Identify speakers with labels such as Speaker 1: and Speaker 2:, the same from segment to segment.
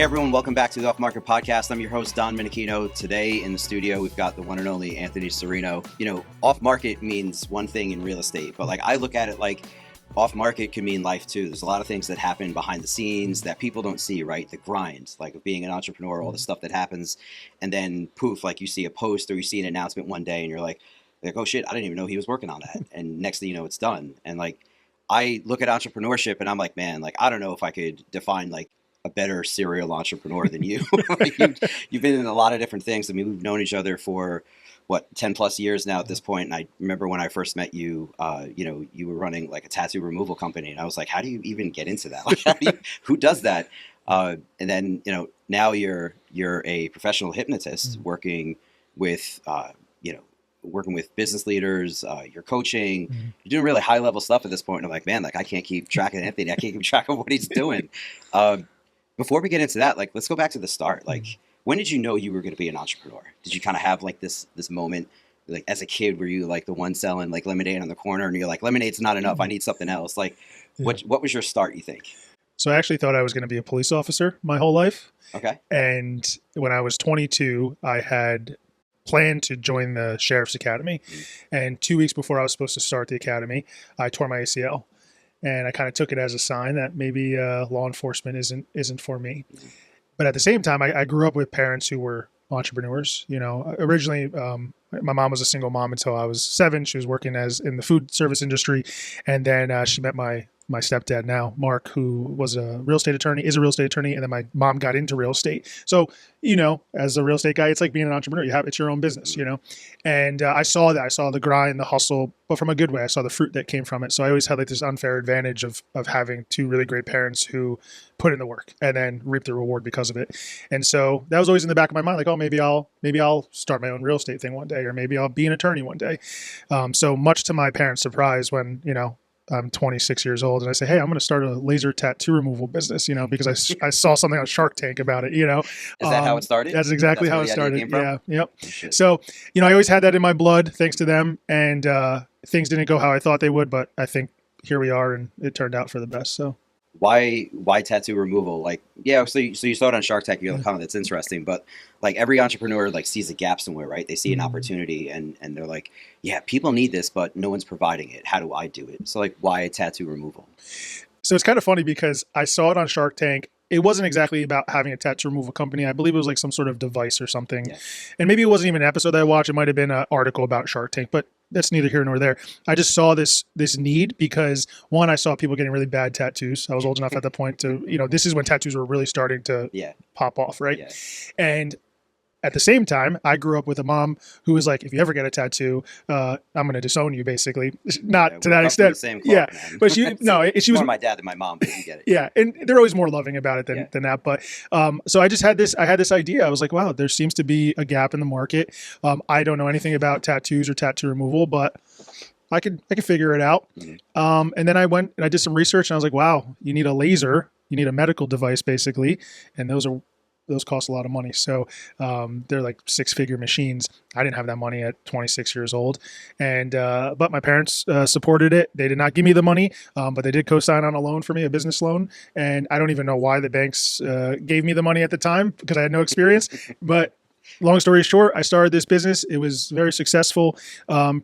Speaker 1: Hey everyone, welcome back to the Off Market Podcast. I'm your host, Don Minichino. Today in the studio, we've got the one and only Anthony Serino. You know, off market means one thing in real estate, but like I look at it like off market can mean life too. There's a lot of things that happen behind the scenes that people don't see, right? The grind, like of being an entrepreneur, all the stuff that happens. And then poof, like you see a post or you see an announcement one day and you're like, oh shit, I didn't even know he was working on that. And next thing you know, it's done. And like, I look at entrepreneurship and I'm like, man, like, I don't know if I could define like a better serial entrepreneur than you. Like you've been in a lot of different things. I mean, we've known each other for what, 10 plus years now at this point. And I remember when I first met you, you were running like a tattoo removal company. And I was like, how do you even get into that? Like, who does that? And then, now you're a professional hypnotist working with, working with business leaders, you're coaching, you're doing really high level stuff at this point. And I'm like, man, like I can't keep track of Anthony. I can't keep track of what he's doing. Before we get into that, like, let's go back to the start. Like, when did you know you were going to be an entrepreneur? Did you kind of have like this moment, like as a kid, were you like the one selling like lemonade on the corner and you're like, lemonade's not enough, I need something else? Like, what was your start, you think?
Speaker 2: So I actually thought I was going to be a police officer my whole life.
Speaker 1: Okay.
Speaker 2: And when I was 22, I had planned to join the Sheriff's Academy. And 2 weeks before I was supposed to start the academy, I tore my ACL. And I kind of took it as a sign that maybe law enforcement isn't for me. But at the same time, I grew up with parents who were entrepreneurs. Originally, my mom was a single mom until I was 7. She was working in the food service industry. And then she met my stepdad now, Mark, who was is a real estate attorney. And then my mom got into real estate. So, as a real estate guy, it's like being an entrepreneur. It's your own business, And I saw that. I saw the grind, the hustle, but from a good way. I saw the fruit that came from it. So I always had like this unfair advantage of having 2 really great parents who put in the work and then reap the reward because of it. And so that was always in the back of my mind, like, oh, maybe I'll start my own real estate thing one day, or maybe I'll be an attorney one day. So much to my parents' surprise when, I'm 26 years old and I say, hey, I'm going to start a laser tattoo removal business, because I saw something on Shark Tank about it, Is
Speaker 1: that how it started?
Speaker 2: That's exactly how it started. Yeah. Yep.
Speaker 1: Oh,
Speaker 2: so, I always had that in my blood thanks to them, and things didn't go how I thought they would, but I think here we are and it turned out for the best. So
Speaker 1: why tattoo removal? Like, yeah, so you saw it on Shark Tank, you're like, oh, that's interesting. But like every entrepreneur like sees a gap somewhere, right? They see an opportunity and they're like, yeah, people need this, but no one's providing it. How do I do it? So like, why tattoo removal?
Speaker 2: So it's kind of funny because I saw it on Shark Tank. It wasn't exactly about having a tattoo removal company. I believe it was like some sort of device or something. Yeah. And maybe it wasn't even an episode that I watched. It might have been an article about Shark Tank, but that's neither here nor there. I just saw this need because, one, I saw people getting really bad tattoos. I was old enough at the point to, this is when tattoos were really starting to pop off, right? Yeah. And at the same time, I grew up with a mom who was like, if you ever get a tattoo, I'm going to disown you, basically. Not to that extent. But she was
Speaker 1: more my dad than my mom, but you get it.
Speaker 2: Yeah. And they're always more loving about it than that. But so I had this idea. I was like, wow, there seems to be a gap in the market. I don't know anything about tattoos or tattoo removal, but I could figure it out. And then I went and I did some research and I was like, wow, you need a laser. You need a medical device, basically. And those cost a lot of money. So they're like 6-figure machines. I didn't have that money at 26 years old. And but my parents supported it. They did not give me the money, but they did co-sign on a loan for me, a business loan. And I don't even know why the banks gave me the money at the time because I had no experience. But long story short, I started this business. It was very successful,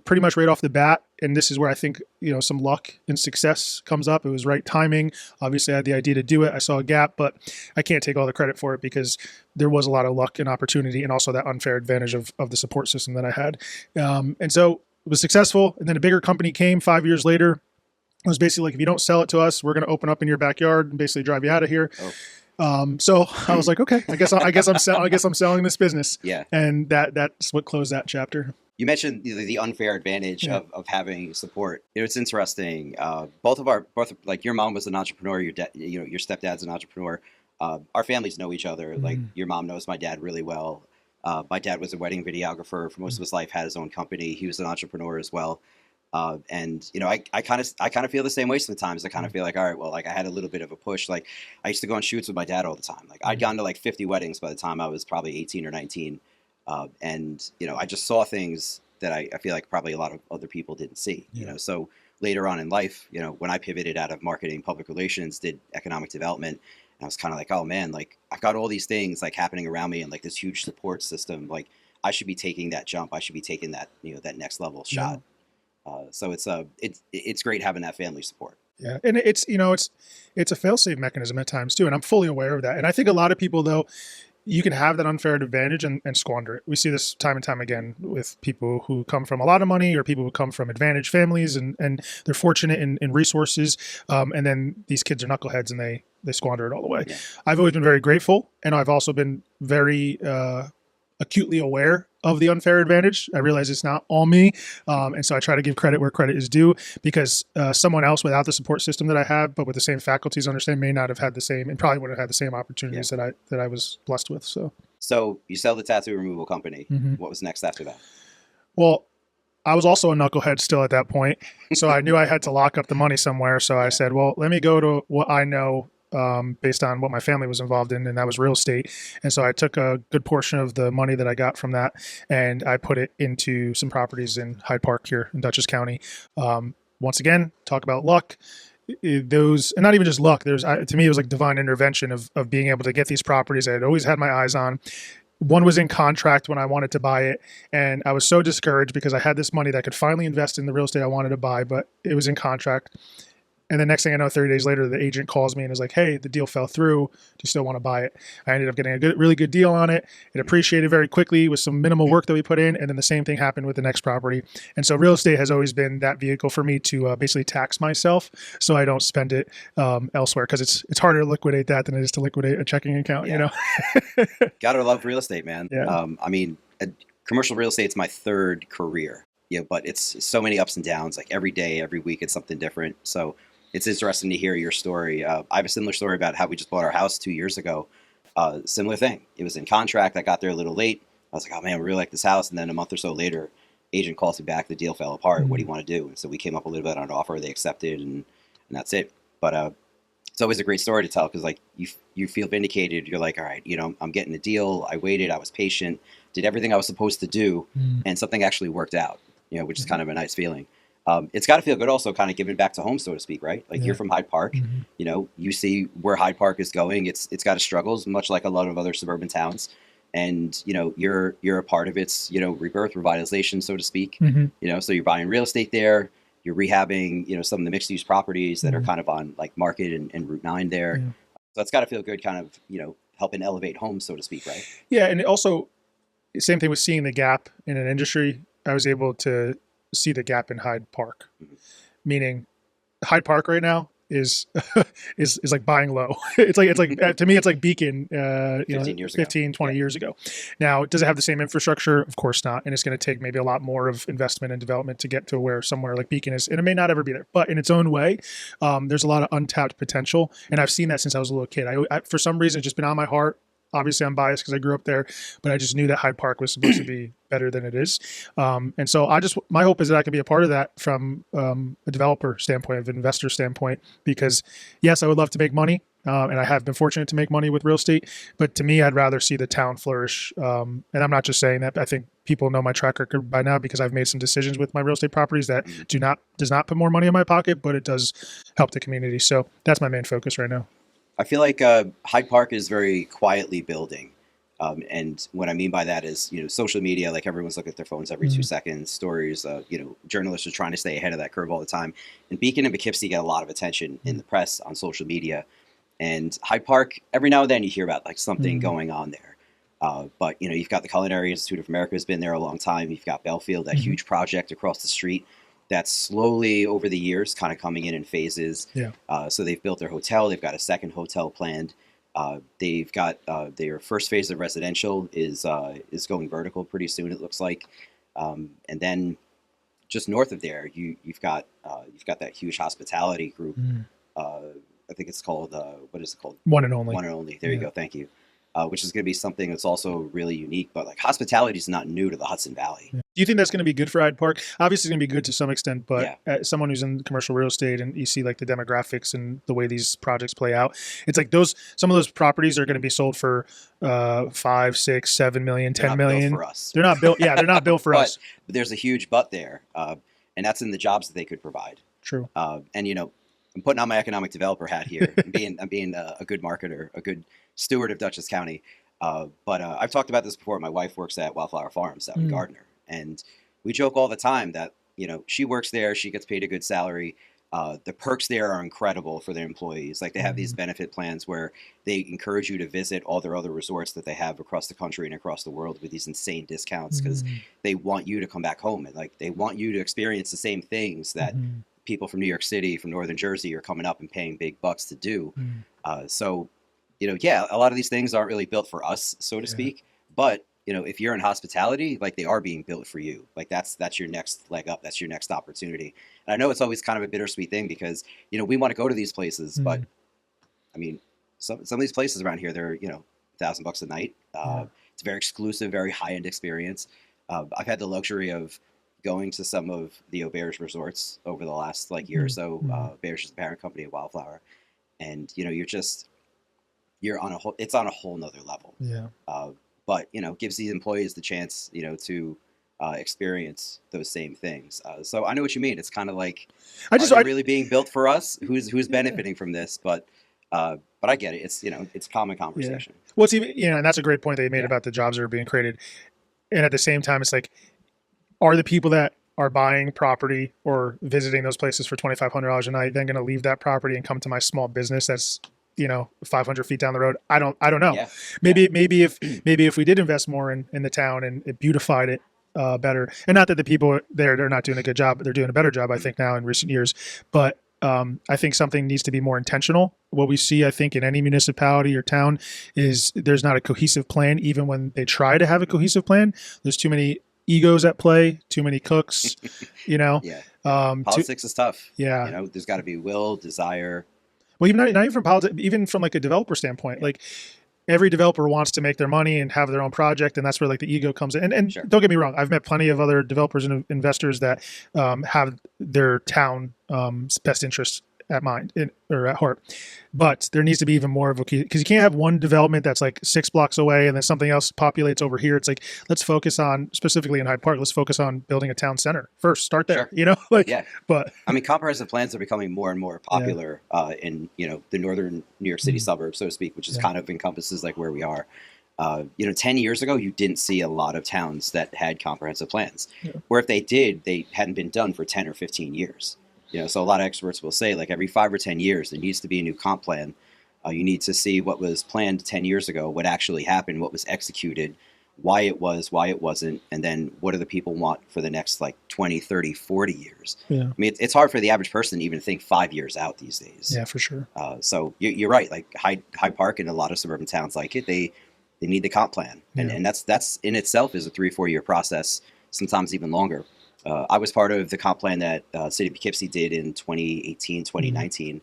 Speaker 2: pretty much right off the bat. And this is where I think, some luck and success comes up. It was right timing. Obviously, I had the idea to do it. I saw a gap, but I can't take all the credit for it because there was a lot of luck and opportunity and also that unfair advantage of the support system that I had. And so it was successful. And then a bigger company came 5 years later. It was basically like, if you don't sell it to us, we're going to open up in your backyard and basically drive you out of here. Oh. So I was like, okay, I guess I'm selling this business.
Speaker 1: Yeah.
Speaker 2: And that's what closed that chapter.
Speaker 1: You mentioned the unfair advantage of having support. It's interesting. Both like your mom was an entrepreneur. Your dad, your stepdad's an entrepreneur. Our families know each other. Like your mom knows my dad really well. My dad was a wedding videographer for most of his life. Had his own company. He was an entrepreneur as well. And I kind of feel the same way sometimes. I kind of feel like, all right, well, like I had a little bit of a push. Like I used to go on shoots with my dad all the time. Like I'd gone to like 50 weddings by the time I was probably 18 or 19. And I just saw things that I feel like probably a lot of other people didn't see, so later on in life, when I pivoted out of marketing, public relations, did economic development, And I was kind of like, oh man, like I've got all these things like happening around me and like this huge support system. Like I should be taking that jump. I should be taking that, that next level shot. So it's great having that family support.
Speaker 2: Yeah. And it's a fail-safe mechanism at times too. And I'm fully aware of that. And I think a lot of people though, you can have that unfair advantage and squander it. We see this time and time again with people who come from a lot of money or people who come from advantaged families and they're fortunate in resources. And then these kids are knuckleheads and they squander it all the way. Yeah. I've always been very grateful. And I've also been very acutely aware of the unfair advantage. I realize it's not all me. And so I try to give credit where credit is due because someone else without the support system that I have, but with the same faculties, understand, may not have had the same and probably wouldn't have had the same opportunities that I was blessed with.
Speaker 1: So you sell the tattoo removal company. Mm-hmm. What was next after that?
Speaker 2: Well, I was also a knucklehead still at that point. So I knew I had to lock up the money somewhere. So I said, well, let me go to what I know based on what my family was involved in, and that was real estate. And so I took a good portion of the money that I got from that, and I put it into some properties in Hyde Park here in Dutchess County. Once again, talk about luck. Those, and not even just luck. To me, it was like divine intervention of being able to get these properties I had always had my eyes on. One was in contract when I wanted to buy it, and I was so discouraged because I had this money that I could finally invest in the real estate I wanted to buy, but it was in contract. And the next thing I know, 30 days later, the agent calls me and is like, hey, the deal fell through. Do you still want to buy it? I ended up getting a really good deal on it. It appreciated very quickly with some minimal work that we put in. And then the same thing happened with the next property. And so real estate has always been that vehicle for me to basically tax myself so I don't spend it elsewhere, because it's harder to liquidate that than it is to liquidate a checking account,
Speaker 1: Gotta love real estate, man.
Speaker 2: Yeah.
Speaker 1: Commercial real estate's my third career, but it's so many ups and downs. Like every day, every week, it's something different. So it's interesting to hear your story. I have a similar story about how we just bought our house 2 years ago. Similar thing. It was in contract. I got there a little late. I was like, oh man, we really like this house. And then a month or so later, agent calls me back. The deal fell apart. Mm-hmm. What do you want to do? And so we came up a little bit on an offer. They accepted, and that's it. But it's always a great story to tell because like you feel vindicated. You're like, all right, I'm getting a deal. I waited. I was patient. Did everything I was supposed to do, and something actually worked out. Which is kind of a nice feeling. It's got to feel good also kind of giving back to home, so to speak, right? Like you're from Hyde Park, you see where Hyde Park is going. It's got its struggles, much like a lot of other suburban towns. And, you're a part of its, rebirth, revitalization, so to speak. So you're buying real estate there, you're rehabbing, some of the mixed use properties that are kind of on like Market and Route 9 there. Yeah. So it's got to feel good kind of, helping elevate home, so to speak, right?
Speaker 2: Yeah. And also same thing with seeing the gap in an industry. I was able to see the gap in Hyde Park, meaning Hyde Park right now is like buying low. It's like to me, it's like Beacon, 15, 20 years ago. Now, does it have the same infrastructure? Of course not. And it's going to take maybe a lot more of investment and development to get to where somewhere like Beacon is. And it may not ever be there, but in its own way, there's a lot of untapped potential. And I've seen that since I was a little kid. I for some reason, it's just been on my heart. Obviously, I'm biased because I grew up there, but I just knew that Hyde Park was supposed to be better than it is. And so my hope is that I can be a part of that from a developer standpoint, an investor standpoint, because yes, I would love to make money. And I have been fortunate to make money with real estate, but to me, I'd rather see the town flourish. And I'm not just saying that. I think people know my track record by now because I've made some decisions with my real estate properties that does not put more money in my pocket, but it does help the community. So that's my main focus right now.
Speaker 1: I feel like Hyde Park is very quietly building. And what I mean by that is, social media, like everyone's looking at their phones every 2 seconds, stories, journalists are trying to stay ahead of that curve all the time. And Beacon and Poughkeepsie get a lot of attention in the press on social media. And Hyde Park, every now and then you hear about like something going on there. But, you've got the Culinary Institute of America has been there a long time. You've got Belfield, that huge project across the street. That's slowly over the years kind of coming in phases. Yeah. So they've built their hotel. They've got a second hotel planned. They've got their first phase of residential is going vertical pretty soon, it looks like. And then just north of there, you've got that huge hospitality group. I think it's called what is it called?
Speaker 2: One and Only.
Speaker 1: One and Only. There you go. Thank you. Which is going to be something that's also really unique. But like hospitality is not new to the Hudson Valley.
Speaker 2: Yeah. Do you think that's going to be good for Hyde Park? Obviously, it's going to be good to some extent, but as someone who's in commercial real estate and you see like the demographics and the way these projects play out, it's like some of those properties are going to be sold for 5, 6, 7 million, 10 million.
Speaker 1: For us.
Speaker 2: They're not built. Yeah, they're not built for us.
Speaker 1: But there's a huge but there, and that's in the jobs that they could provide.
Speaker 2: True.
Speaker 1: And I'm putting on my economic developer hat here. I'm being a good marketer, a good steward of Dutchess County. But I've talked about this before. My wife works at Wildflower Farms out in Gardner, and we joke all the time that she works there, she gets paid a good salary. The perks there are incredible for their employees. Like they have these benefit plans where they encourage you to visit all their other resorts that they have across the country and across the world with these insane discounts because they want you to come back home and like they want you to experience the same things that people from New York City, from Northern Jersey are coming up and paying big bucks to do. So, a lot of these things aren't really built for us, so to speak. But, if you're in hospitality, like they are being built for you. Like that's your next leg up. That's your next opportunity. And I know it's always kind of a bittersweet thing because, we want to go to these places, but I mean, some of these places around here, they're, $1,000 a night. It's a very exclusive, very high-end experience. I've had the luxury of going to some of the Auberge resorts over the last year or so. Auberge is the parent company of Wildflower, and you're on it's on a whole nother level. But gives the employees the chance to experience those same things. So I know what you mean. It's kind of like are they really being built for us? Who's benefiting from this? But I get it. It's it's common conversation.
Speaker 2: Well, it's even and that's a great point that you made about the jobs that are being created, and at the same time, it's like, are the people that are buying property or visiting those places for $2,500 a night then going to leave that property and come to my small business that's 500 feet down the road? I don't know. Maybe if we did invest more in the town and it beautified it better, and not that the people there, they're not doing a good job, but they're doing a better job, I think, now in recent years. But I think something needs to be more intentional. What we see, I think, in any municipality or town is there's not a cohesive plan. Even when they try to have a cohesive plan, there's too many egos at play, too many cooks,
Speaker 1: Politics is tough. There's got to be will, desire.
Speaker 2: Well, even not even from politics, even from like a developer standpoint, like every developer wants to make their money and have their own project, and that's where like the ego comes in. And don't get me wrong, I've met plenty of other developers and investors that have their town best interests at mind or at heart. But there needs to be even more of a, because you can't have one development that's like 6 blocks away and then something else populates over here. It's like, let's focus on, specifically in Hyde Park, let's focus on building a town center first. Start there, But
Speaker 1: I mean, comprehensive plans are becoming more and more popular in the northern New York City suburbs, so to speak, which is kind of encompasses like where we are. 10 years ago, you didn't see a lot of towns that had comprehensive plans, or if they did, they hadn't been done for 10 or 15 years. So a lot of experts will say, like, every 5 or 10 years, there needs to be a new comp plan. You need to see what was planned 10 years ago, what actually happened, what was executed, why it was, why it wasn't, and then what do the people want for the next, 20, 30, 40 years. I mean, it's hard for the average person to even think 5 years out these days.
Speaker 2: Yeah, for sure.
Speaker 1: So you're right. Like Hyde Park and a lot of suburban towns like it, they need the comp plan. And that's in itself is a 3-4 year process, sometimes even longer. I was part of the comp plan that City of Poughkeepsie did in 2018, 2019,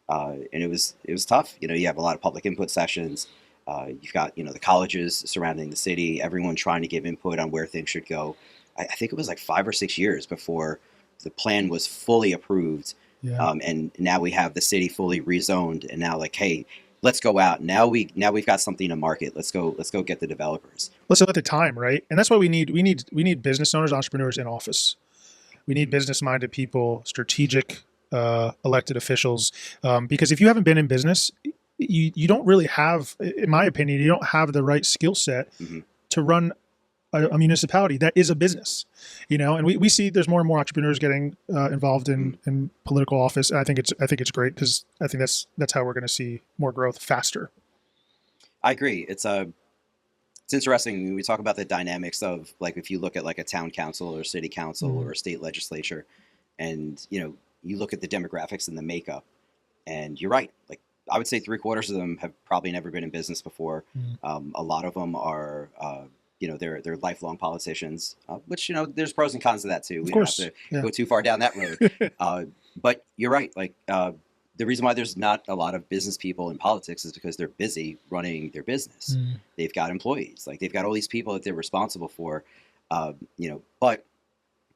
Speaker 1: and it was tough. You have a lot of public input sessions. You've got the colleges surrounding the city, everyone trying to give input on where things should go. I think it was like 5 or 6 years before the plan was fully approved, and now we have the city fully rezoned, and now hey, let's go out. Now we've got something to market. Let's go get the developers.
Speaker 2: Let's let the time, right? And that's what we need. We need business owners, entrepreneurs in office. We need business-minded people, strategic elected officials. Because if you haven't been in business, you don't really have, in my opinion, you don't have the right skill set to run a municipality that is a business. And we see there's more and more entrepreneurs getting involved in political office. And I think it's great because I think that's how we're going to see more growth faster.
Speaker 1: I agree. It's interesting when we talk about the dynamics of if you look at a town council or city council or a state legislature, and you look at the demographics and the makeup, and you're right. I would say 3/4 of them have probably never been in business before. A lot of them are. They're lifelong politicians, which, there's pros and cons to that too. We don't have to go too far down that road. But you're right. The reason why there's not a lot of business people in politics is because they're busy running their business. They've got employees, they've got all these people that they're responsible for, but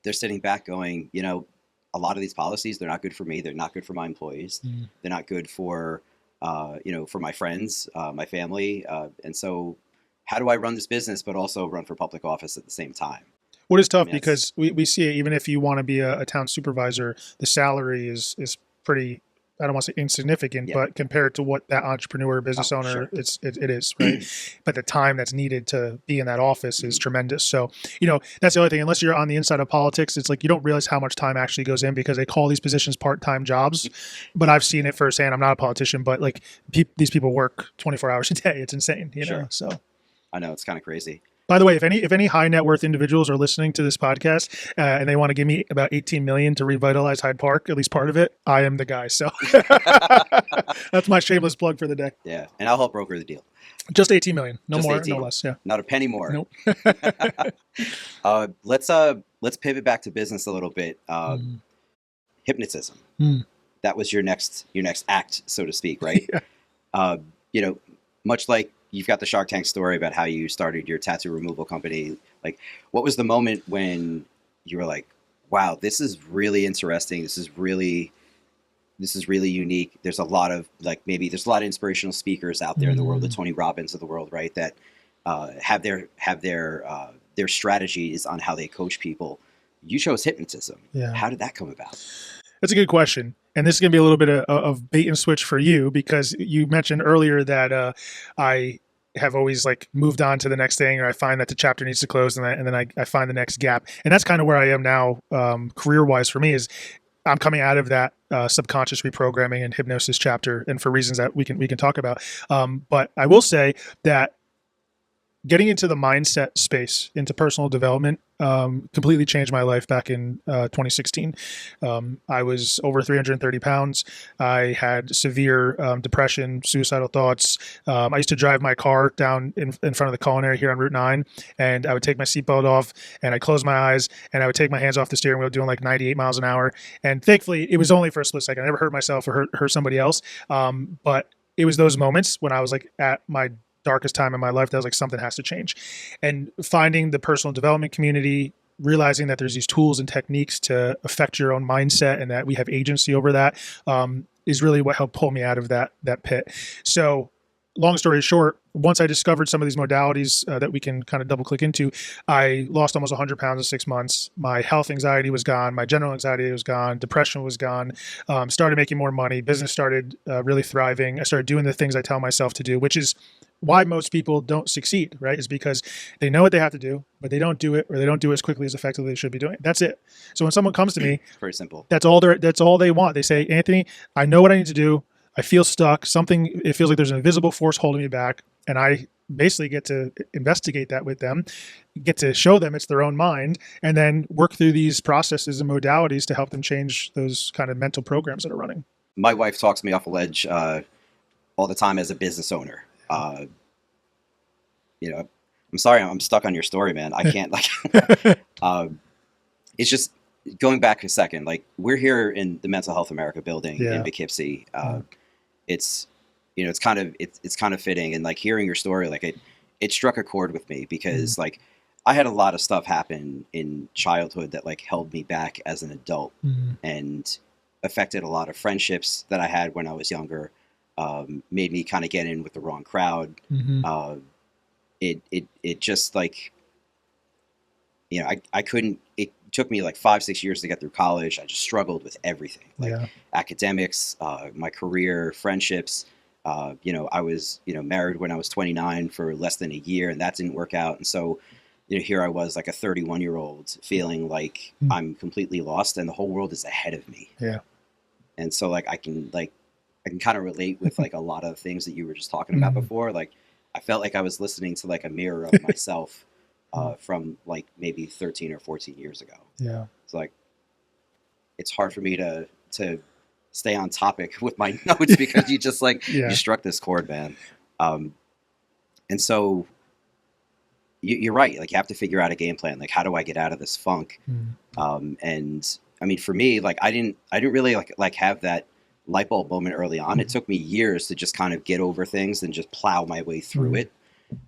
Speaker 1: they're sitting back going, a lot of these policies, they're not good for me. They're not good for my employees. They're not good for, for my friends, my family. And so, how do I run this business, but also run for public office at the same time?
Speaker 2: What is tough, because we see it, even if you want to be a town supervisor, the salary is pretty I don't want to say insignificant,
Speaker 1: Yeah.
Speaker 2: but compared to what that entrepreneur or business owner,
Speaker 1: sure.
Speaker 2: it is, right? But the time that's needed to be in that office is tremendous. So, that's the other thing. Unless you're on the inside of politics, it's like you don't realize how much time actually goes in because they call these positions part-time jobs. But I've seen it firsthand. I'm not a politician, but like these people work 24 hours a day. It's insane,
Speaker 1: Sure.
Speaker 2: know. So
Speaker 1: I know, it's kind of crazy.
Speaker 2: by the way, if any high net worth individuals are listening to this podcast and they want to give me about 18 million to revitalize Hyde Park, at least part of it, I am the guy. So that's my shameless plug for the day.
Speaker 1: Yeah, and I'll help broker the deal.
Speaker 2: Just 18 million, no
Speaker 1: Just
Speaker 2: more,
Speaker 1: 18.
Speaker 2: no less. Yeah,
Speaker 1: not a penny more.
Speaker 2: Nope.
Speaker 1: Let's pivot back to business a little bit. Hypnotism. That was your next act, so to speak, right?
Speaker 2: Yeah.
Speaker 1: Much like you've got the Shark Tank story about how you started your tattoo removal company. Like, what was the moment when you were like, wow, this is really interesting. This is really unique. There's a lot of there's a lot of inspirational speakers out there in the world, the Tony Robbins of the world, right? That have their strategies on how they coach people. You chose hypnotism.
Speaker 2: Yeah.
Speaker 1: How did that come about?
Speaker 2: That's a good question. And this is going to be a little bit of bait and switch for you because you mentioned earlier that I have always moved on to the next thing, or I find that the chapter needs to close and then I find the next gap. And that's kind of where I am now career-wise for me is I'm coming out of that subconscious reprogramming and hypnosis chapter, and for reasons that we can talk about. But I will say that getting into the mindset space, into personal development, completely changed my life back in 2016. I was over 330 pounds. I had severe depression, suicidal thoughts. I used to drive my car down in front of the culinary here on Route 9, and I would take my seatbelt off, and I'd close my eyes, and I would take my hands off the steering wheel doing 98 miles an hour. And thankfully, it was only for a split second. I never hurt myself or hurt somebody else. But it was those moments when I was at my darkest time in my life that was something has to change, and finding the personal development community, realizing that there's these tools and techniques to affect your own mindset and that we have agency over that, is really what helped pull me out of that pit. So long story short, once I discovered some of these modalities that we can kind of double click into, I lost almost 100 pounds in 6 months. My health anxiety was gone. My general anxiety was gone. Depression was gone. Started making more money. Business started really thriving. I started doing the things I tell myself to do, which is why most people don't succeed, right? Is because they know what they have to do, but they don't do it, or they don't do it as quickly as effectively they should be doing it. That's it. So when someone comes to me,
Speaker 1: it's very simple.
Speaker 2: That's all they want. They say, Anthony, I know what I need to do. I feel stuck. It feels like there's an invisible force holding me back. And I basically get to investigate that with them, get to show them it's their own mind, and then work through these processes and modalities to help them change those kind of mental programs that are running.
Speaker 1: My wife talks me off a ledge all the time as a business owner. I'm sorry, I'm stuck on your story, man. I can't it's just going back a second. We're here in the Mental Health America building in Poughkeepsie. It's kind of fitting, and hearing your story, it struck a chord with me because I had a lot of stuff happen in childhood that held me back as an adult and affected a lot of friendships that I had when I was younger. Made me kind of get in with the wrong crowd. It just I couldn't, it took me 5-6 years to get through college. I just struggled with everything, academics, my career, friendships. I was, married when I was 29 for less than a year, and that didn't work out. And so, here I was a 31-year-old feeling like I'm completely lost and the whole world is ahead of me.
Speaker 2: Yeah.
Speaker 1: And so I can kind of relate with a lot of things that you were just talking about before. I felt like I was listening to a mirror of myself from maybe 13 or 14 years ago.
Speaker 2: Yeah.
Speaker 1: It's it's hard for me to stay on topic with my notes because you just you struck this chord, man. And so you're right. You have to figure out a game plan. How do I get out of this funk? And I mean, for me, I didn't really have that light bulb moment early on. It took me years to just kind of get over things and just plow my way through it.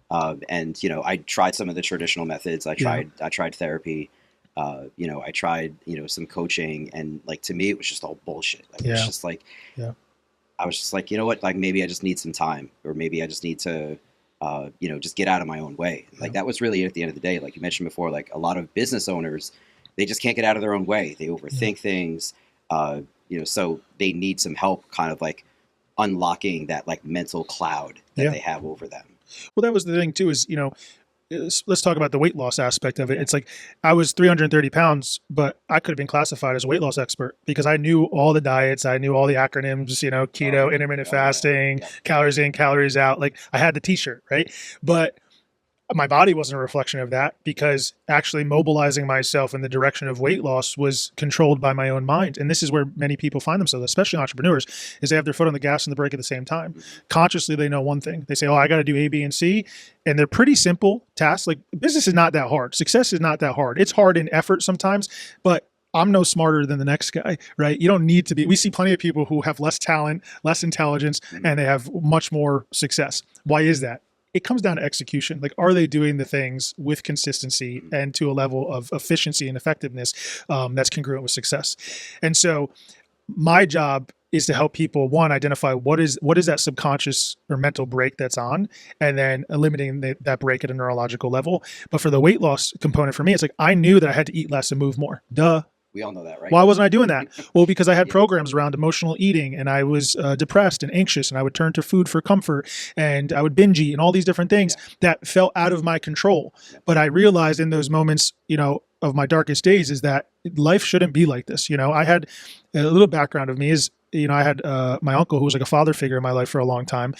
Speaker 1: And I tried some of the traditional methods. I tried therapy. I tried some coaching, and to me it was just all bullshit. It was just I was just you know what, maybe I just need some time, or maybe I just need to just get out of my own way. That was really it at the end of the day. You mentioned before, a lot of business owners, they just can't get out of their own way. They overthink things. so they need some help kind of like unlocking that like mental cloud that they have over them.
Speaker 2: Well, that was the thing too, is, let's talk about the weight loss aspect of it. It's like I was 330 pounds, but I could have been classified as a weight loss expert because I knew all the diets. I knew all the acronyms, keto, intermittent fasting, calories in, calories out. Like I had the t-shirt, right? But my body wasn't a reflection of that, because actually mobilizing myself in the direction of weight loss was controlled by my own mind. And this is where many people find themselves, especially entrepreneurs, is they have their foot on the gas and the brake at the same time. Consciously, they know one thing. They say, I got to do A, B, and C. And they're pretty simple tasks. Like business is not that hard. Success is not that hard. It's hard in effort sometimes, but I'm no smarter than the next guy, right? You don't need to be. We see plenty of people who have less talent, less intelligence, and they have much more success. Why is that? It comes down to execution. Like, are they doing the things with consistency and to a level of efficiency and effectiveness that's congruent with success? And so my job is to help people, one, identify what is that subconscious or mental break that's on, and then eliminating that break at a neurological level. But for the weight loss component, for me, it's like I knew that I had to eat less and move more. Duh.
Speaker 1: We all know that, right?
Speaker 2: Why wasn't I doing that? Well, because I had programs around emotional eating, and I was depressed and anxious, and I would turn to food for comfort, and I would binge eat, and all these different things that felt out of my control. But I realized in those moments, of my darkest days, is that life shouldn't be like this. I had a little background of me is, I had my uncle, who was like a father figure in my life for a long time.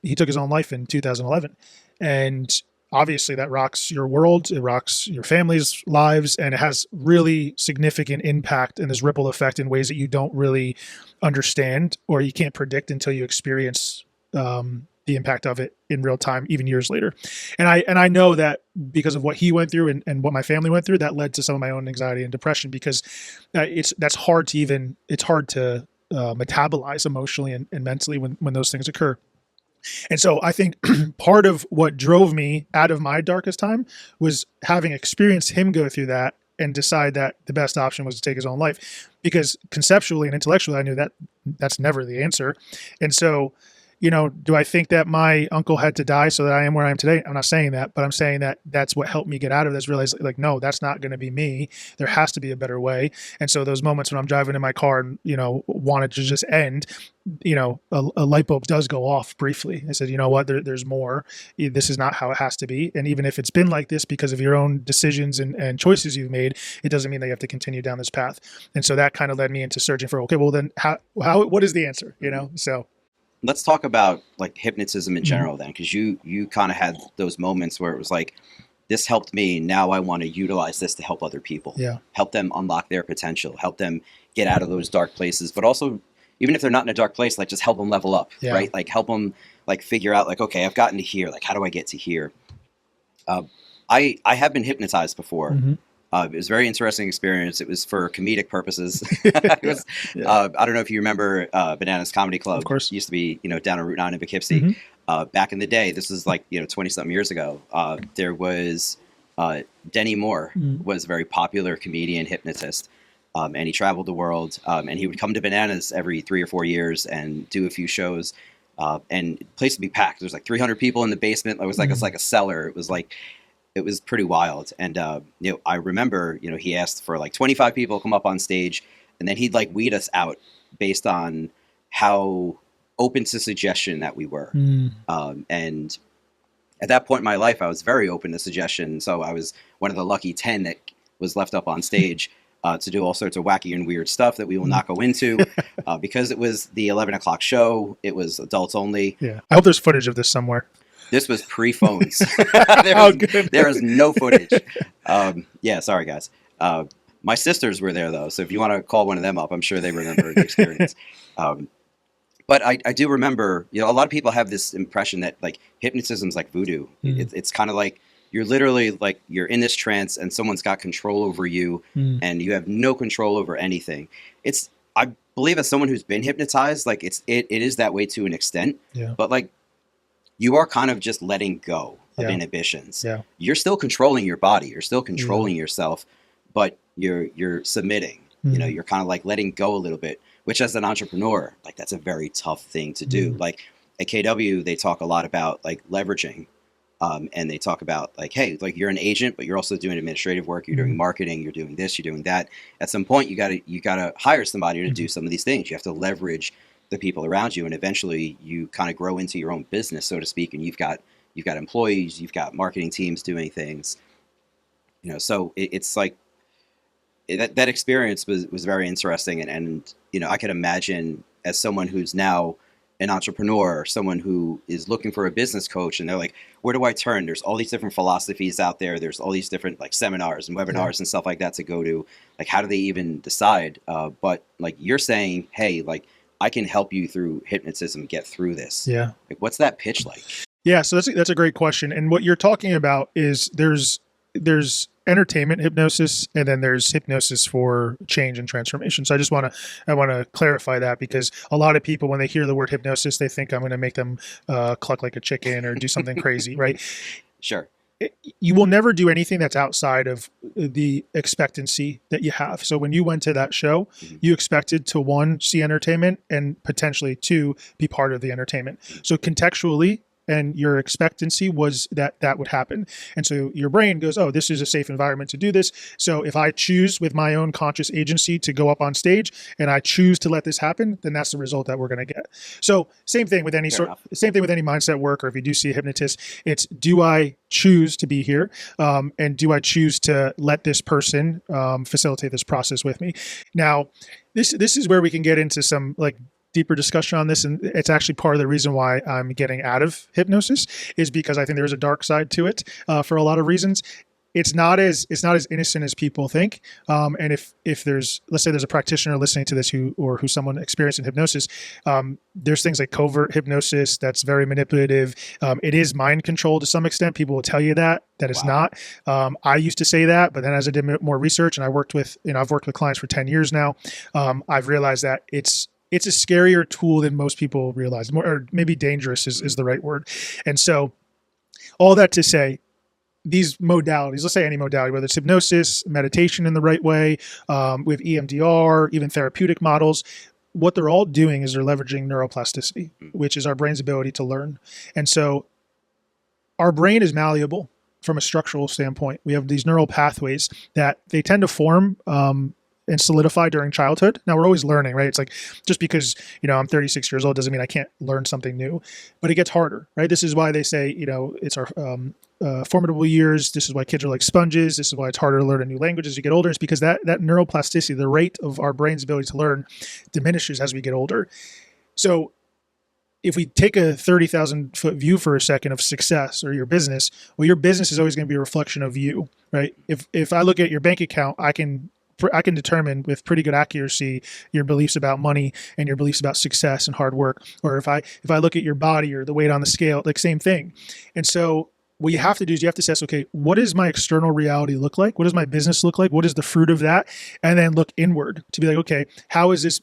Speaker 2: He took his own life in 2011, and obviously that rocks your world, it rocks your family's lives, and it has really significant impact and this ripple effect in ways that you don't really understand or you can't predict until you experience the impact of it in real time, even years later. And I know that because of what he went through and what my family went through, that led to some of my own anxiety and depression, because it's hard to metabolize emotionally and mentally when those things occur. And so I think part of what drove me out of my darkest time was having experienced him go through that and decide that the best option was to take his own life, because conceptually and intellectually, I knew that that's never the answer. And so, do I think that my uncle had to die so that I am where I am today? I'm not saying that, but I'm saying that that's what helped me get out of this, realize like, no, that's not going to be me. There has to be a better way. And so those moments when I'm driving in my car and, want it to just end, a light bulb does go off briefly. I said, you know what, there's more. This is not how it has to be. And even if it's been like this because of your own decisions and choices you've made, it doesn't mean that you have to continue down this path. And so that kind of led me into searching for, okay, well then what is the answer? So.
Speaker 1: Let's talk about like hypnotism in general then, because you kind of had those moments where it was like, this helped me. Now I want to utilize this to help other people, help them unlock their potential, help them get out of those dark places, but also even if they're not in a dark place, like just help them level up, right? Like help them like figure out like, okay, I've gotten to here. Like, how do I get to here? I have been hypnotized before. Mm-hmm. It was a very interesting experience. It was for comedic purposes. It was, I don't know if you remember Bananas Comedy Club. Of course. It used to be, down on Route 9 in Poughkeepsie. Mm-hmm. Back in the day, this is like, 20-something years ago, there was Denny Moore was a very popular comedian hypnotist. And he traveled the world. And he would come to Bananas every 3 or 4 years and do a few shows. And the place would be packed. There was like 300 people in the basement. It was like, it's like a cellar. It was pretty wild. And, I remember, he asked for like 25 people to come up on stage, and then he'd like weed us out based on how open to suggestion that we were. And at that point in my life, I was very open to suggestion. So I was one of the lucky 10 that was left up on stage to do all sorts of wacky and weird stuff that we will not go into because it was the 11 o'clock show. It was adults only.
Speaker 2: Yeah. I hope there's footage of this somewhere.
Speaker 1: This was pre-phones. There is no footage. Sorry, guys. My sisters were there, though, so if you want to call one of them up, I'm sure they remember the experience. But I do remember, a lot of people have this impression that, like, hypnotism is like voodoo. It's kind of like you're literally, like, you're in this trance and someone's got control over you and you have no control over anything. I believe as someone who's been hypnotized, like, it is that way to an extent. Yeah. But, like, you are kind of just letting go of inhibitions. Yeah. You're still controlling your body. You're still controlling yourself, but you're submitting. You're kind of like letting go a little bit, which as an entrepreneur, like that's a very tough thing to do. Like at KW, they talk a lot about like leveraging. and they talk about like, hey, like you're an agent, but you're also doing administrative work. You're doing marketing. You're doing this. You're doing that. At some point, you gotta hire somebody to do some of these things. You have to leverage the people around you, and eventually, you kind of grow into your own business, so to speak. And you've got employees. You've got marketing teams doing things. So it's like that experience was very interesting, and I could imagine as someone who's now an entrepreneur, or someone who is looking for a business coach, and they're like, where do I turn? There's all these different philosophies out there. There's all these different like seminars and webinars and stuff like that to go to. Like, how do they even decide? But like you're saying, hey, like I can help you through hypnotism get through this.
Speaker 2: Yeah.
Speaker 1: Like, what's that pitch like?
Speaker 2: Yeah. So that's a great question. And what you're talking about is there's entertainment hypnosis, and then there's hypnosis for change and transformation. So I want to clarify that, because a lot of people, when they hear the word hypnosis, they think I'm going to make them cluck like a chicken or do something crazy, right?
Speaker 1: Sure.
Speaker 2: You will never do anything that's outside of the expectancy that you have. So when you went to that show, you expected to, one, see entertainment, and potentially two, be part of the entertainment. So contextually, and your expectancy was that would happen. And so your brain goes, oh, this is a safe environment to do this. So if I choose with my own conscious agency to go up on stage and I choose to let this happen, then that's the result that we're going to get. So same thing with any mindset work, or if you do see a hypnotist, it's, do I choose to be here? And do I choose to let this person facilitate this process with me? Now, this is where we can get into some like deeper discussion on this, and it's actually part of the reason why I'm getting out of hypnosis, is because I think there's a dark side to it for a lot of reasons. It's not as innocent as people think. And if there's, let's say there's a practitioner listening to this who's someone experienced in hypnosis, there's things like covert hypnosis that's very manipulative. It is mind control to some extent. People will tell you that it's not. I used to say that, but then as I did more research, and I've worked with clients for 10 years now, I've realized that it's a scarier tool than most people realize, or maybe dangerous is the right word. And so all that to say, these modalities, let's say any modality, whether it's hypnosis, meditation in the right way, with EMDR, even therapeutic models, what they're all doing is they're leveraging neuroplasticity, which is our brain's ability to learn. And so our brain is malleable from a structural standpoint. We have these neural pathways that they tend to form and solidify during childhood. Now, we're always learning, right? It's like, just because, I'm 36 years old doesn't mean I can't learn something new, but it gets harder, right? This is why they say, it's our formidable years. This is why kids are like sponges. This is why it's harder to learn a new language as you get older. It's because that neuroplasticity, the rate of our brain's ability to learn, diminishes as we get older. So if we take a 30,000 foot view for a second of success or your business, well, your business is always going to be a reflection of you, right? If I look at your bank account, I can determine with pretty good accuracy your beliefs about money and your beliefs about success and hard work. Or if I look at your body or the weight on the scale, like same thing. And so what you have to do is you have to assess, okay, what does my external reality look like? What does my business look like? What is the fruit of that? And then look inward to be like, okay, how is this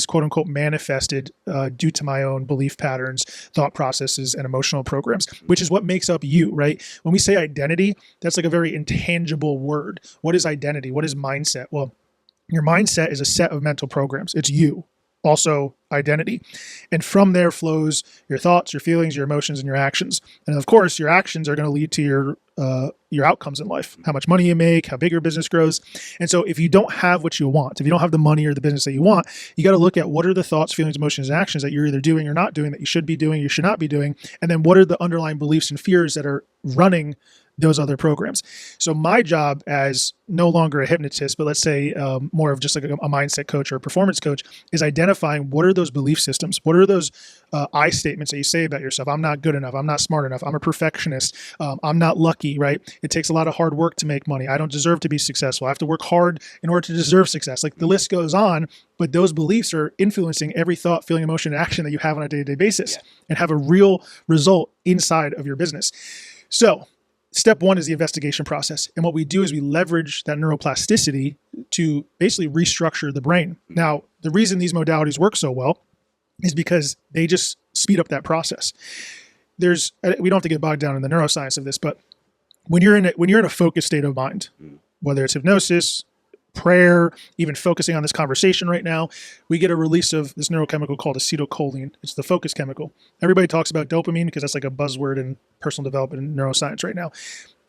Speaker 2: quote unquote manifested due to my own belief patterns, thought processes, and emotional programs, which is what makes up you, right? When we say identity, that's like a very intangible word. What is identity? What is mindset? Well, your mindset is a set of mental programs. It's you. Also identity. And from there flows your thoughts, your feelings, your emotions, and your actions. And of course, your actions are going to lead to your outcomes in life, how much money you make, how big your business grows. And so if you don't have what you want, if you don't have the money or the business that you want, you got to look at what are the thoughts, feelings, emotions, and actions that you're either doing or not doing, that you should be doing, you should not be doing. And then what are the underlying beliefs and fears that are running those other programs. So my job as no longer a hypnotist, but let's say more of just like a mindset coach or a performance coach, is identifying what are those belief systems? What are those I statements that you say about yourself? I'm not good enough. I'm not smart enough. I'm a perfectionist. I'm not lucky, right? It takes a lot of hard work to make money. I don't deserve to be successful. I have to work hard in order to deserve success. Like the list goes on, but those beliefs are influencing every thought, feeling, emotion, and action that you have on a day-to-day basis and have a real result inside of your business. So step one is the investigation process. And what we do is we leverage that neuroplasticity to basically restructure the brain. Now, the reason these modalities work so well is because they just speed up that process. We don't have to get bogged down in the neuroscience of this, but when you're in a focused state of mind, whether it's hypnosis, prayer, even focusing on this conversation right now, we get a release of this neurochemical called acetylcholine. It's the focus chemical. Everybody talks about dopamine because that's like a buzzword in personal development and neuroscience right now.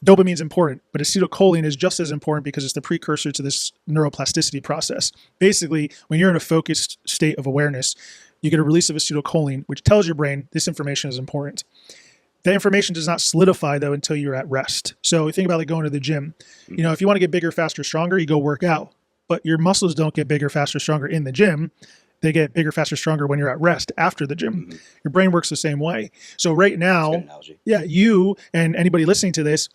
Speaker 2: Dopamine is important, but acetylcholine is just as important because it's the precursor to this neuroplasticity process. Basically, when you're in a focused state of awareness, you get a release of acetylcholine, which tells your brain this information is important. That information does not solidify, though, until you're at rest. So think about like going to the gym. You know, if you want to get bigger, faster, stronger, you go work out. But your muscles don't get bigger, faster, stronger in the gym. They get bigger, faster, stronger when you're at rest after the gym. Mm-hmm. Your brain works the same way. So right now, you and anybody listening to this,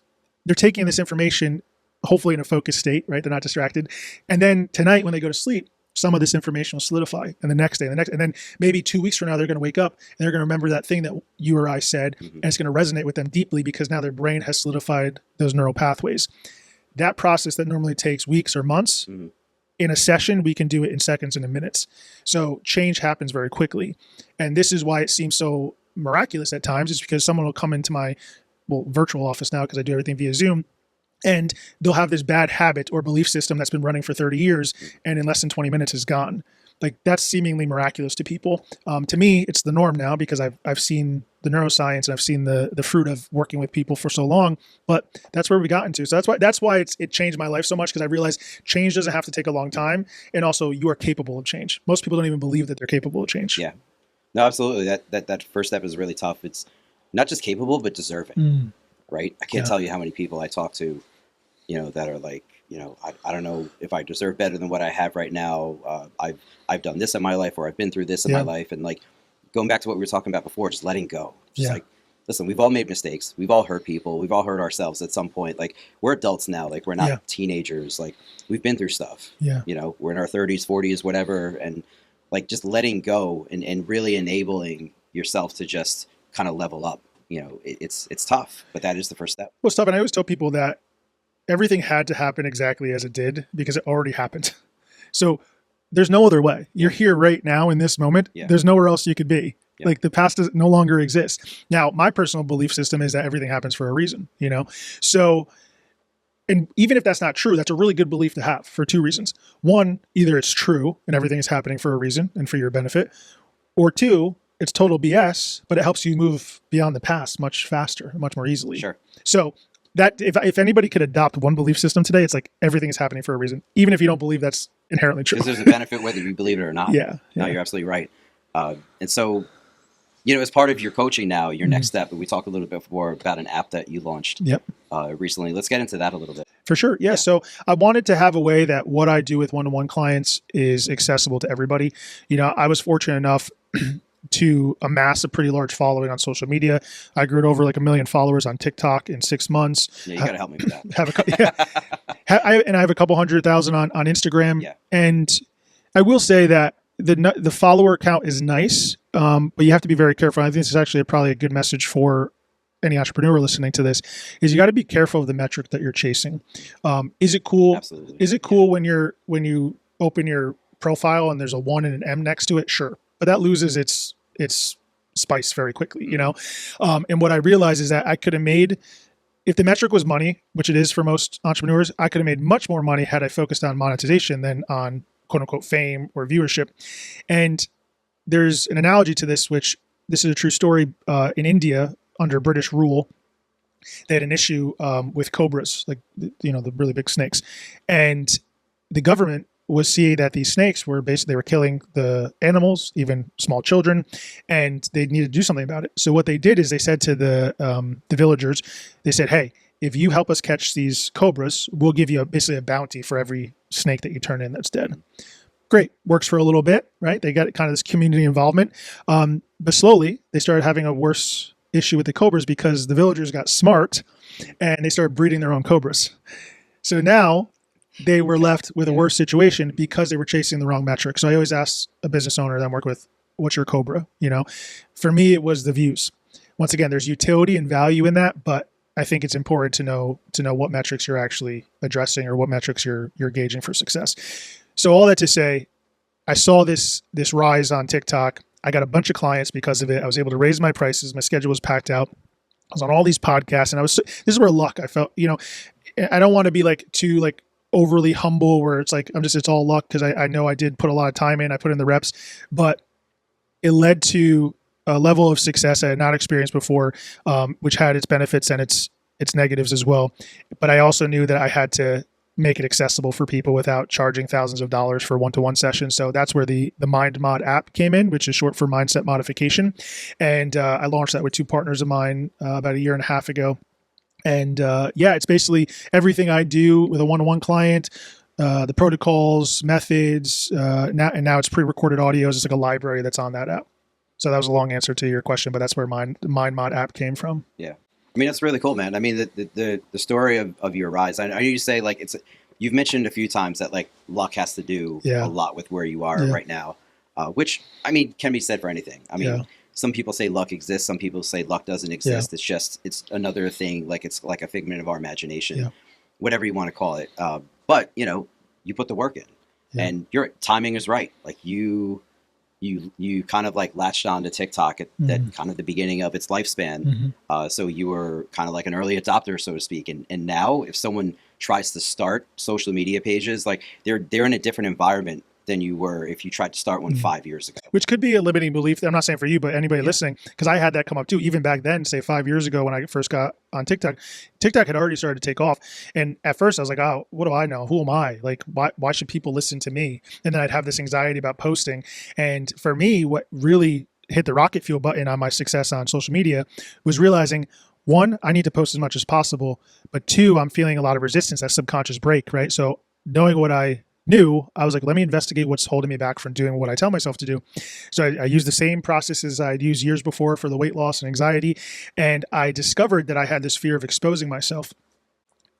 Speaker 2: they're taking this information, hopefully in a focused state, right? They're not distracted. And then tonight when they go to sleep, some of this information will solidify, and the next day, and then maybe 2 weeks from now, they're going to wake up and they're going to remember that thing that you or I said, and it's going to resonate with them deeply because now their brain has solidified those neural pathways. That process that normally takes weeks or months, in a session, we can do it in seconds and in minutes. So change happens very quickly. And this is why it seems so miraculous at times, is because someone will come into my virtual office now because I do everything via Zoom. And they'll have this bad habit or belief system that's been running for 30 years and in less than 20 minutes is gone. Like that's seemingly miraculous to people. To me, it's the norm now because I've seen the neuroscience and I've seen the fruit of working with people for so long, but that's where we got into. So that's why it changed my life so much, because I realized change doesn't have to take a long time. And also you are capable of change. Most people don't even believe that they're capable of change.
Speaker 1: Yeah, no, absolutely. That first step is really tough. It's not just capable, but deserving. Right? I can't tell you how many people I talk to, that are like, I don't know if I deserve better than what I have right now. I've done this in my life, or I've been through this in my life. And like going back to what we were talking about before, just letting go. Just like, listen, we've all made mistakes. We've all hurt people. We've all hurt ourselves at some point. Like we're adults now. Like we're not teenagers. Like we've been through stuff. We're in our 30s, 40s, whatever. And like just letting go and really enabling yourself to just kind of level up. It's tough, but that is the first step.
Speaker 2: Well, it's tough. And I always tell people that everything had to happen exactly as it did because it already happened. So there's no other way. You're here right now in this moment. There's nowhere else you could be. Like the past no longer exists. Now, my personal belief system is that everything happens for a reason, So, and even if that's not true, that's a really good belief to have for two reasons. One, either it's true and everything is happening for a reason and for your benefit, or two, it's total BS, but it helps you move beyond the past much faster, much more easily.
Speaker 1: Sure.
Speaker 2: So that if anybody could adopt one belief system today, it's like everything is happening for a reason, even if you don't believe that's inherently true.
Speaker 1: Because there's a benefit whether you believe it or not.
Speaker 2: Yeah.
Speaker 1: No, you're absolutely right. And so, as part of your coaching now, your next step, we talked a little bit more about an app that you launched recently. Let's get into that a little bit.
Speaker 2: For sure. Yeah. So I wanted to have a way that what I do with one-on-one clients is accessible to everybody. I was fortunate enough to amass a pretty large following on social media. I grew it over like 1 million followers on TikTok in 6 months.
Speaker 1: Yeah, you got to help me with that.
Speaker 2: I have a couple 100,000 on Instagram.
Speaker 1: Yeah.
Speaker 2: And I will say that the follower count is nice, but you have to be very careful. I think this is actually probably a good message for any entrepreneur listening to this, is you got to be careful of the metric that you're chasing. Is it cool?
Speaker 1: Absolutely.
Speaker 2: Is it cool when you open your profile and there's a 1 and an M next to it? Sure. But that loses its spice very quickly, And what I realized is that I could have made, if the metric was money, which it is for most entrepreneurs, I could have made much more money had I focused on monetization than on quote unquote fame or viewership. And there's an analogy to this, which this is a true story. In India, under British rule, they had an issue with cobras, like the really big snakes, and the government was seeing that these snakes were they were killing the animals, even small children, and they needed to do something about it. So what they did is they said to the villagers, they said, "Hey, if you help us catch these cobras, we'll give you basically a bounty for every snake that you turn in that's dead." Great, works for a little bit, right? They got kind of this community involvement, but slowly they started having a worse issue with the cobras because the villagers got smart and they started breeding their own cobras. So now they were left with a worse situation because they were chasing the wrong metric. So I always ask a business owner that I'm working with, what's your cobra? For me, it was the views. Once again, there's utility and value in that, but I think it's important to know what metrics you're actually addressing or what metrics you're gauging for success. So all that to say, I saw this rise on TikTok. I got a bunch of clients because of it. I was able to raise my prices. My schedule was packed out. I was on all these podcasts, and this is where luck. I felt, I don't want to be too overly humble where it's like, it's all luck because I know I did put a lot of time in, I put in the reps, but it led to a level of success I had not experienced before, which had its benefits and its negatives as well. But I also knew that I had to make it accessible for people without charging thousands of dollars for one-to-one sessions. So that's where the MindMod app came in, which is short for mindset modification. And I launched that with two partners of mine about a year and a half ago. And it's basically everything I do with a one-to-one client, the protocols, methods, now it's pre-recorded audios. It's like a library that's on that app. So that was a long answer to your question, but that's where the MindMod app came from.
Speaker 1: Yeah. I mean, that's really cool, man. I mean, the story of your rise, I know you say like you've mentioned a few times that like luck has to do a lot with where you are right now, which I mean, can be said for anything. I mean, some people say luck exists. Some people say luck doesn't exist. It's another thing. Like it's like a figment of our imagination, whatever you want to call it. But you put the work in and your timing is right. Like you kind of like latched on to TikTok at that kind of the beginning of its lifespan. So you were kind of like an early adopter, so to speak. And now if someone tries to start social media pages, like they're in a different environment than you were if you tried to start one 5 years ago.
Speaker 2: Which could be a limiting belief. I'm not saying for you, but anybody listening, because I had that come up too. Even back then, say 5 years ago when I first got on TikTok, TikTok had already started to take off. And at first I was like, oh, what do I know? Who am I? Like, why should people listen to me? And then I'd have this anxiety about posting. And for me, what really hit the rocket fuel button on my success on social media was realizing, one, I need to post as much as possible. But two, I'm feeling a lot of resistance, that subconscious break, right? So knowing what I knew, I was like, let me investigate what's holding me back from doing what I tell myself to do. So I used the same processes I'd used years before for the weight loss and anxiety. And I discovered that I had this fear of exposing myself.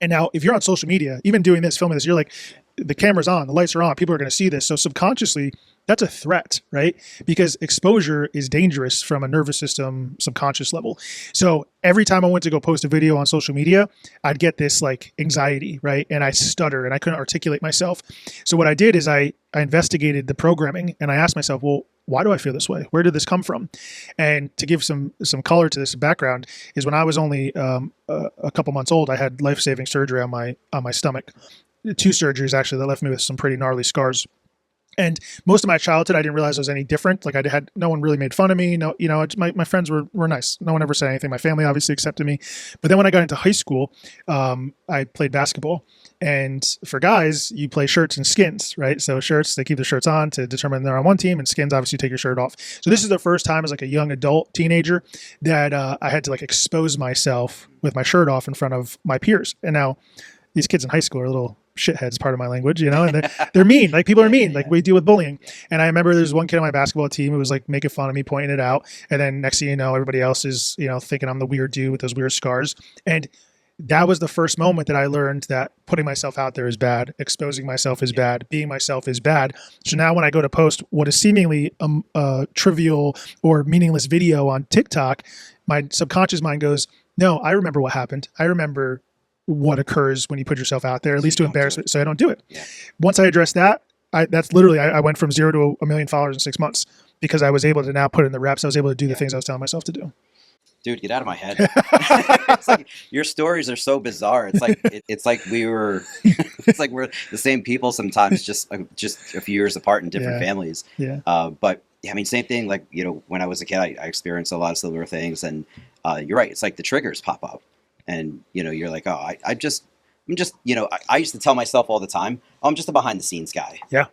Speaker 2: And now if you're on social media, even doing this, filming this, you're like, the camera's on, the lights are on, people are going to see this. So subconsciously, that's a threat, right? Because exposure is dangerous from a nervous system, subconscious level. So every time I went to go post a video on social media, I'd get this like anxiety, right? And I stutter and I couldn't articulate myself. So what I did is I investigated the programming and I asked myself, well, why do I feel this way? Where did this come from? And to give some color to this background is when I was only a couple months old, I had life-saving surgery on my stomach. 2 surgeries actually that left me with some pretty gnarly scars. And most of my childhood, I didn't realize I was any different. Like I had, no one really made fun of me. No, my friends were nice. No one ever said anything. My family obviously accepted me. But then when I got into high school, I played basketball. And for guys, you play shirts and skins, right? So shirts, they keep their shirts on to determine they're on one team, and skins, obviously, you take your shirt off. So this is the first time as like a young adult teenager that I had to like expose myself with my shirt off in front of my peers. And now these kids in high school are little shitheads, part of my language, and they're mean. Like people are mean. Like we deal with bullying. And I remember there's one kid on my basketball team who was like making fun of me, pointing it out. And then next thing you know, everybody else is, thinking I'm the weird dude with those weird scars. And that was the first moment that I learned that putting myself out there is bad, exposing myself is bad, being myself is bad. So now when I go to post what is seemingly a trivial or meaningless video on TikTok, my subconscious mind goes, no, I remember what happened. I remember what occurs when you put yourself out there, at least to embarrass it. So I don't do it. Yeah. Once I addressed that, that's literally, I went from 0 to 1 million followers in 6 months because I was able to now put in the reps. I was able to do the things I was telling myself to do.
Speaker 1: Dude, get out of my head. It's like your stories are so bizarre. It's like it's like we're the same people sometimes, just a few years apart in different families. Yeah. But I mean, same thing. Like when I was a kid, I experienced a lot of similar things, and you're right. It's like the triggers pop up, and you're like, oh, I used to tell myself all the time, oh, I'm just a behind the scenes guy. Yeah.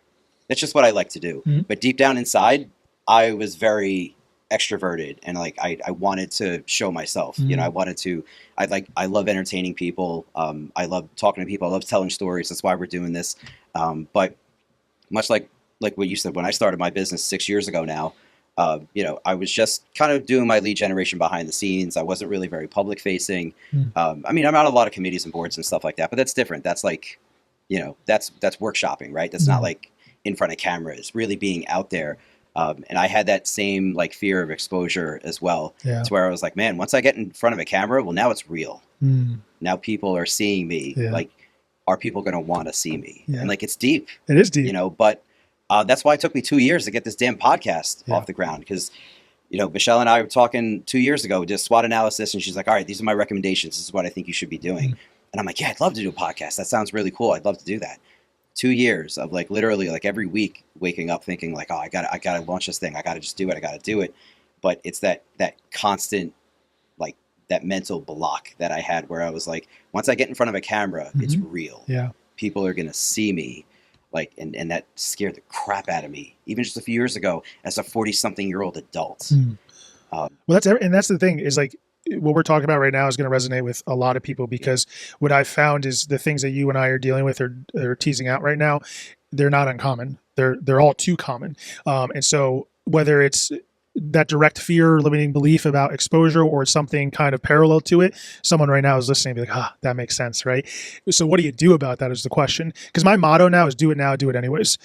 Speaker 1: That's just what I like to do. Mm-hmm. But deep down inside, I was very extroverted, and like I wanted to show myself. Mm-hmm. I love entertaining people. I love talking to people. I love telling stories. That's why we're doing this. But much like what you said, when I started my business 6 years ago now, I was just kind of doing my lead generation behind the scenes. I wasn't really very public facing. I mean, I'm on a lot of committees and boards and stuff like that, but that's different. That's like, that's workshopping, right? That's not like in front of cameras, really being out there. And I had that same like fear of exposure as well. Yeah. To where I was like, man, once I get in front of a camera, well, now it's real. Now people are seeing me. Yeah. Like, are people going to want to see me? Yeah. And like, it's deep.
Speaker 2: It is deep.
Speaker 1: But that's why it took me 2 years to get this damn podcast off the ground. Because, Michelle and I were talking 2 years ago, we did a SWOT analysis, and she's like, all right, these are my recommendations. This is what I think you should be doing. And I'm like, yeah, I'd love to do a podcast. That sounds really cool. I'd love to do that. 2 years of like literally like every week waking up thinking like, oh, I gotta launch this thing. I gotta just do it. I gotta do it. But it's that constant, like that mental block that I had where I was like, once I get in front of a camera, it's real.
Speaker 2: Yeah.
Speaker 1: People are going to see me. Like, and that scared the crap out of me, even just a few years ago as a 40-something-year-old adult.
Speaker 2: Well, that's the thing is like, what we're talking about right now is going to resonate with a lot of people because what I've found is the things that you and I are dealing with or teasing out right now, they're not uncommon. They're all too common. And so whether it's that direct fear, limiting belief about exposure or something kind of parallel to it, someone right now is listening and be like, that makes sense, right? So what do you do about that is the question. Because my motto now is do it now, do it anyways.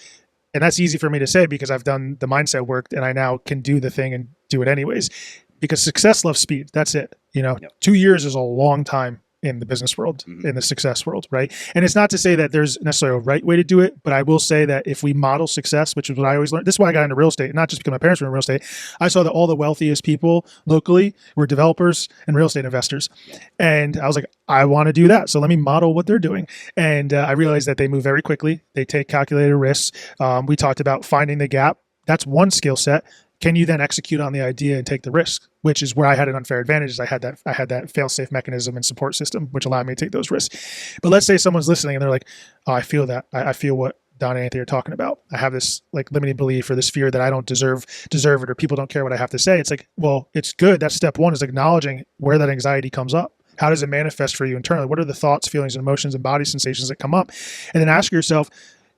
Speaker 2: And that's easy for me to say because I've done the mindset work and I now can do the thing and do it anyways. Because success loves speed. That's it. 2 years is a long time in the business world, in the success world, right? And it's not to say that there's necessarily a right way to do it, but I will say that if we model success, which is what I always learned, this is why I got into real estate, not just because my parents were in real estate. I saw that all the wealthiest people locally were developers and real estate investors. And I was like, I want to do that. So let me model what they're doing. And I realized that they move very quickly. They take calculated risks. We talked about finding the gap. That's one skill set. Can you then execute on the idea and take the risk? Which is where I had an unfair advantage. Is I had that fail-safe mechanism and support system, which allowed me to take those risks. But let's say someone's listening and they're like, "Oh, I feel that. I feel what Don and Anthony are talking about. I have this like limiting belief or this fear that I don't deserve it, or people don't care what I have to say." It's like, well, it's good. That's step one, is acknowledging where that anxiety comes up. How does it manifest for you internally? What are the thoughts, feelings, and emotions and body sensations that come up? And then ask yourself.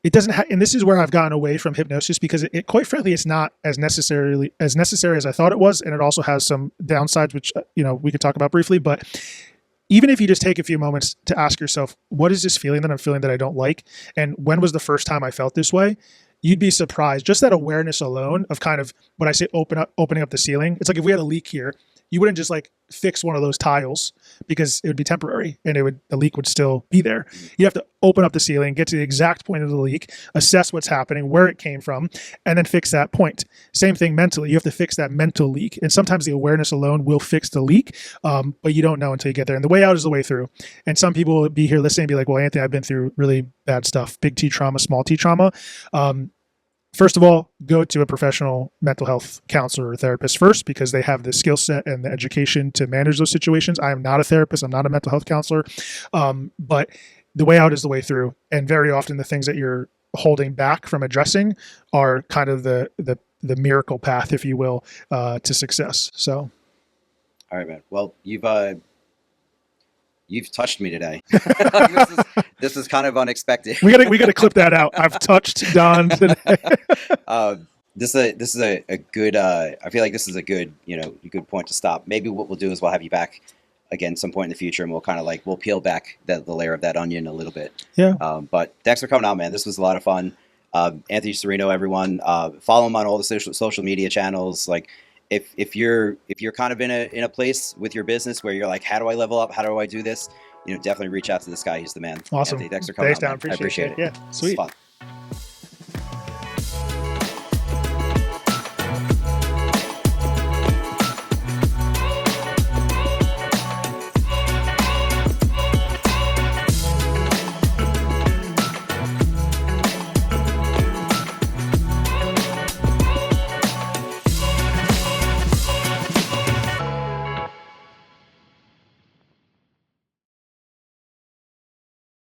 Speaker 2: It doesn't and this is where I've gotten away from hypnosis because it quite frankly, it's not as necessary as I thought it was. And it also has some downsides, which, we could talk about briefly, but even if you just take a few moments to ask yourself, what is this feeling that I'm feeling that I don't like? And when was the first time I felt this way? You'd be surprised. Just that awareness alone of kind of what I say, opening up the ceiling. It's like if we had a leak here, you wouldn't just like fix one of those tiles because it would be temporary and the leak would still be there. You have to open up the ceiling, get to the exact point of the leak, assess what's happening, where it came from, and then fix that point. Same thing mentally. You have to fix that mental leak. And sometimes the awareness alone will fix the leak, but you don't know until you get there. And the way out is the way through. And some people will be here listening and be like, well, Anthony, I've been through really bad stuff, big T trauma, small T trauma. First of all, go to a professional mental health counselor or therapist first because they have the skill set and the education to manage those situations. I am not a therapist. I'm not a mental health counselor. But the way out is the way through. And very often the things that you're holding back from addressing are kind of the miracle path, if you will, to success. So.
Speaker 1: All right, man. Well, you've touched me today. This is kind of unexpected.
Speaker 2: We gotta clip that out. I've touched Don today.
Speaker 1: This is a good. I feel like this is a good good point to stop. Maybe what we'll do is we'll have you back again some point in the future, and we'll kind of we'll peel back the layer of that onion a little bit.
Speaker 2: Yeah.
Speaker 1: But thanks for coming out, man. This was a lot of fun. Anthony Serino, everyone, follow him on all the social media channels. Like, if you're kind of in a place with your business where you're like, how do I level up? How do I do this? Definitely reach out to this guy. He's the man.
Speaker 2: Awesome.
Speaker 1: Anthony, thanks for coming out.
Speaker 2: Down. Appreciate it. Yeah. Sweet.